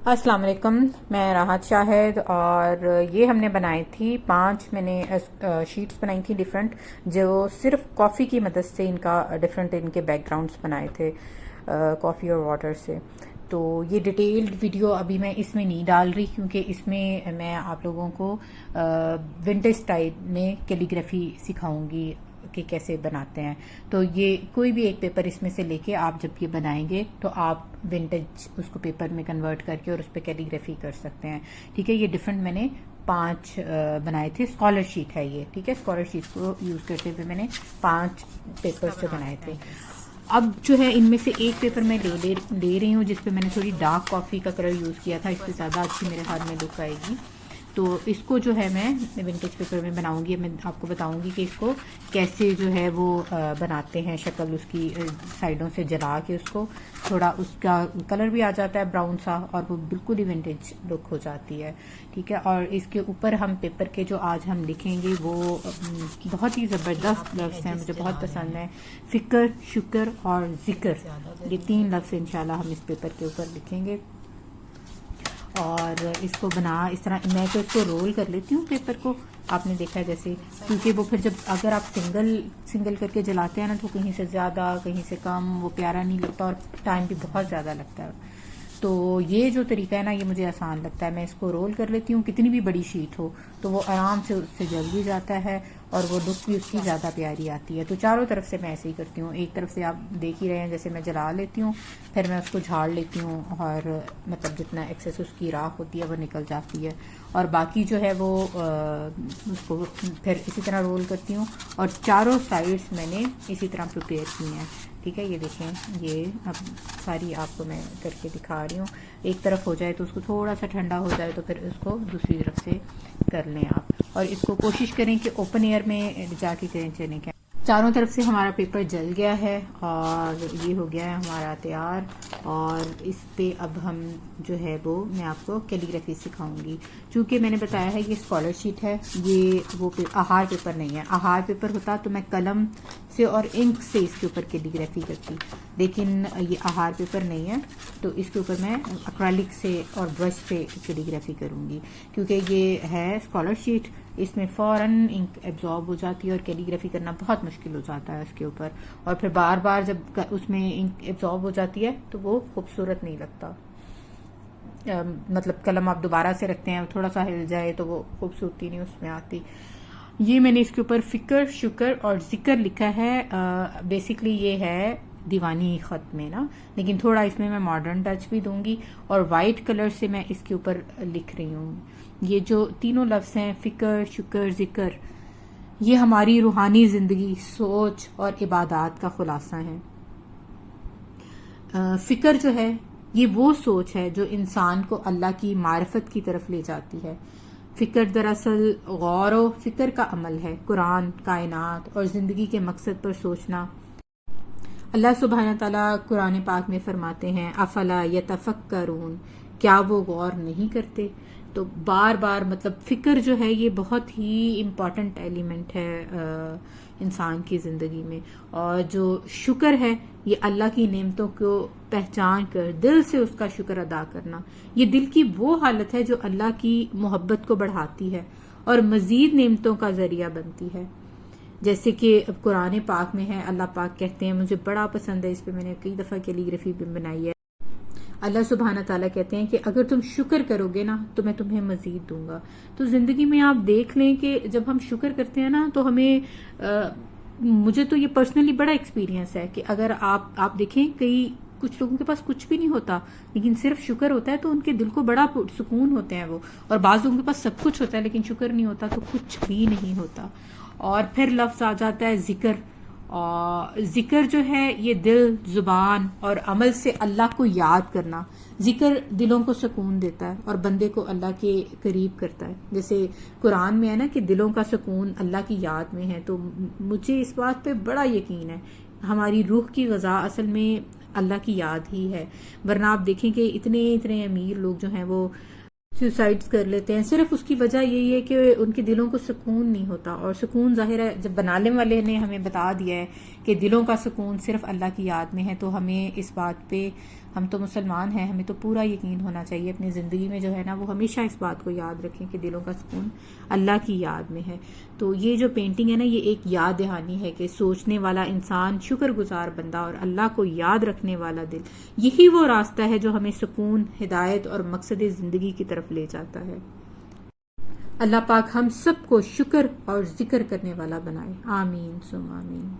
अस्सलाम वालेकुम। मैं राहत शाहिद और ये हमने बनाई थी 5 मैंने शीट्स बनाई थी डिफरेंट, जो सिर्फ कॉफ़ी की मदद से इनका डिफरेंट इनके बैकग्राउंड्स बनाए थे कॉफ़ी और वाटर से। तो ये डिटेल्ड वीडियो अभी मैं इसमें नहीं डाल रही क्योंकि इसमें मैं आप लोगों को विंटेज स्टाइल में कैलीग्राफी सिखाऊंगी कि कैसे बनाते हैं। तो ये कोई भी एक पेपर इसमें से लेके आप जब ये बनाएंगे तो आप विंटेज उसको पेपर में कन्वर्ट करके और उस पर कैलीग्राफी कर सकते हैं। ठीक है, ये डिफरेंट मैंने 5 बनाए थे। स्कॉलर शीट है ये, ठीक है। स्कॉलर शीट को यूज़ करते हुए मैंने 5 पेपर्स जो बनाए थे। अब जो है इनमें से एक पेपर मैं ले रही हूँ जिसपे मैंने थोड़ी डार्क कॉफ़ी का कलर यूज़ किया था। इससे ज़्यादा अच्छी मेरे हाथ में लुक आएगी। तो इसको जो है मैं विंटेज पेपर में बनाऊंगी। मैं आपको बताऊंगी कि इसको कैसे जो है वो बनाते हैं। शक्ल उसकी साइडों से जला के उसको थोड़ा उसका कलर भी आ जाता है ब्राउन सा और वो बिल्कुल ही विंटेज लुक हो जाती है। ठीक है, और इसके ऊपर हम पेपर के जो आज हम लिखेंगे वो बहुत ही ज़बरदस्त लफ्ज़ हैं, मुझे बहुत पसंद है। फ़िक्र, शुक्र और ज़िक्र, ये 3 लफ्ज़ इंशाल्लाह हम इस पेपर के ऊपर लिखेंगे। और इसको बना इस तरह मैं तो इसको रोल कर लेती हूँ पेपर को, आपने देखा है जैसे, क्योंकि वो फिर जब अगर आप सिंगल करके जलाते हैं ना तो कहीं से ज़्यादा कहीं से कम वो प्यारा नहीं लगता और टाइम भी बहुत ज़्यादा लगता है। तो ये जो तरीका है ना ये मुझे आसान लगता है। मैं इसको रोल कर लेती हूँ, कितनी भी बड़ी शीट हो तो वो आराम से उससे जल भी जाता है और वो लुक भी उसकी ज़्यादा प्यारी आती है। तो चारों तरफ से मैं ऐसे ही करती हूँ। एक तरफ से आप देख ही रहे हैं जैसे मैं जला लेती हूँ, फिर मैं उसको झाड़ लेती हूँ और मतलब जितना एक्सेस उसकी राख होती है वो निकल जाती है। और बाकी जो है वो उसको फिर इसी तरह रोल करती हूँ और चारों साइड्स मैंने इसी तरह प्रिपेयर की हैं। ठीक है, ये देखें, ये अब सारी आपको मैं करके दिखा रही हूँ। एक तरफ हो जाए तो उसको थोड़ा सा ठंडा हो जाए तो फिर उसको दूसरी तरफ से कर लें आप। और इसको कोशिश करें कि ओपन एयर में जाके करें चने के। चारों तरफ से हमारा पेपर जल गया है और ये हो गया है हमारा तैयार। और इस पे अब हम जो है वो मैं आपको कैलीग्राफी सिखाऊंगी। चूँकि मैंने बताया है ये स्कॉलर शीट है, ये वो आहार पेपर नहीं है। आहार पेपर होता तो मैं कलम से और इंक से इसके ऊपर कैलीग्राफी करती, लेकिन ये आहार पेपर नहीं है तो इसके ऊपर मैं एक्रेलिक से और ब्रश से कैलीग्राफी करूँगी। क्योंकि ये है स्कॉलर शीट, इसमें फ़ौरन इंक एब्जॉर्ब हो जाती है और कैलीग्राफी करना बहुत मुश्किल हो जाता है उसके ऊपर। और फिर बार बार जब उसमें इंक एब्जॉर्ब हो जाती है तो वो खूबसूरत नहीं लगता। मतलब कलम आप दोबारा से रखते हैं थोड़ा सा हिल जाए तो वो खूबसूरती नहीं उसमें आती। ये मैंने इसके ऊपर फ़िक्र, शुक्र और ज़िक्र लिखा है। बेसिकली ये है दीवानी ख़त में ना, लेकिन थोड़ा इसमें मैं मॉडर्न टच भी दूंगी और वाइट कलर से मैं इसके ऊपर लिख रही हूँ। ये जो तीनों लफ्ज़ हैं फ़िक्र, शुक्र, ज़िक्र, ये हमारी रूहानी ज़िंदगी, सोच और इबादत का खुलासा है। फ़िक्र जो है ये वो सोच है जो इंसान को अल्लाह की मारिफत की तरफ ले जाती है। फ़िक्र दरअसल गौर व फ़िक्र का अमल है। कुरान, कायनात और ज़िंदगी के मकसद पर सोचना। अल्लाह सुब्हान तआला कुरान पाक में फरमाते हैं, अफला यतफक्करून, क्या वो गौर नहीं करते। तो बार बार मतलब फ़िक्र जो है ये बहुत ही इम्पॉर्टेंट एलिमेंट है इंसान की ज़िंदगी में। और जो शुक्र है ये अल्लाह की नेमतों को पहचान कर दिल से उसका शुक्र अदा करना। ये दिल की वो हालत है जो अल्लाह की मोहब्बत को बढ़ाती है और मज़ीद नेमतों का ज़रिया बनती है। जैसे कि कुरान पाक में है, अल्लाह पाक कहते हैं, मुझे बड़ा पसंद है, इस पे मैंने कई दफ़ा कैलीग्राफी भी बनाई है। अल्लाह सुब्हाना ताला कहते हैं कि अगर तुम शुक्र करोगे ना तो मैं तुम्हें मजीद दूंगा। तो जिंदगी में आप देख लें कि जब हम शुक्र करते हैं ना तो हमें मुझे तो ये पर्सनली बड़ा एक्सपीरियंस है कि अगर आप देखें कई कुछ लोगों के पास कुछ भी नहीं होता लेकिन सिर्फ शुक्र होता है तो उनके दिल को बड़ा सुकून होते हैं वो। और बाज़ लोगों के पास सब कुछ होता है लेकिन शुक्र नहीं होता तो कुछ भी नहीं होता। और फिर लफ्ज़ आ जाता है ज़िक्र। और ज़िक्र जो है ये दिल, ज़ुबान और अमल से अल्लाह को याद करना। ज़िक्र दिलों को सुकून देता है और बंदे को अल्लाह के करीब करता है। जैसे कुरान में है ना कि दिलों का सुकून अल्लाह की याद में है। तो मुझे इस बात पे बड़ा यकीन है, हमारी रूह की ग़ज़ा असल में अल्लाह की याद ही है। वरना आप देखें कि इतने अमीर लोग जो हैं वो सुसाइड्स कर लेते हैं, सिर्फ उसकी वजह यही है कि उनके दिलों को सुकून नहीं होता। और सुकून जाहिर है जब बनाने वाले ने हमें बता दिया है कि दिलों का सुकून सिर्फ अल्लाह की याद में है तो हमें इस बात पे हम तो मुसलमान हैं, हमें तो पूरा यकीन होना चाहिए अपनी ज़िंदगी में जो है ना, वो हमेशा इस बात को याद रखें कि दिलों का सुकून अल्लाह की याद में है। तो ये जो पेंटिंग है ना, ये एक याद दहानी है कि सोचने वाला इंसान, शुक्रगुजार बंदा और अल्लाह को याद रखने वाला दिल, यही वो रास्ता है जो हमें सुकून, हिदायत और मकसद ज़िंदगी की तरफ ले जाता है। अल्लाह पाक हम सबको शुक्र और जिक्र करने वाला बनाए। आमीन सुम आमीन।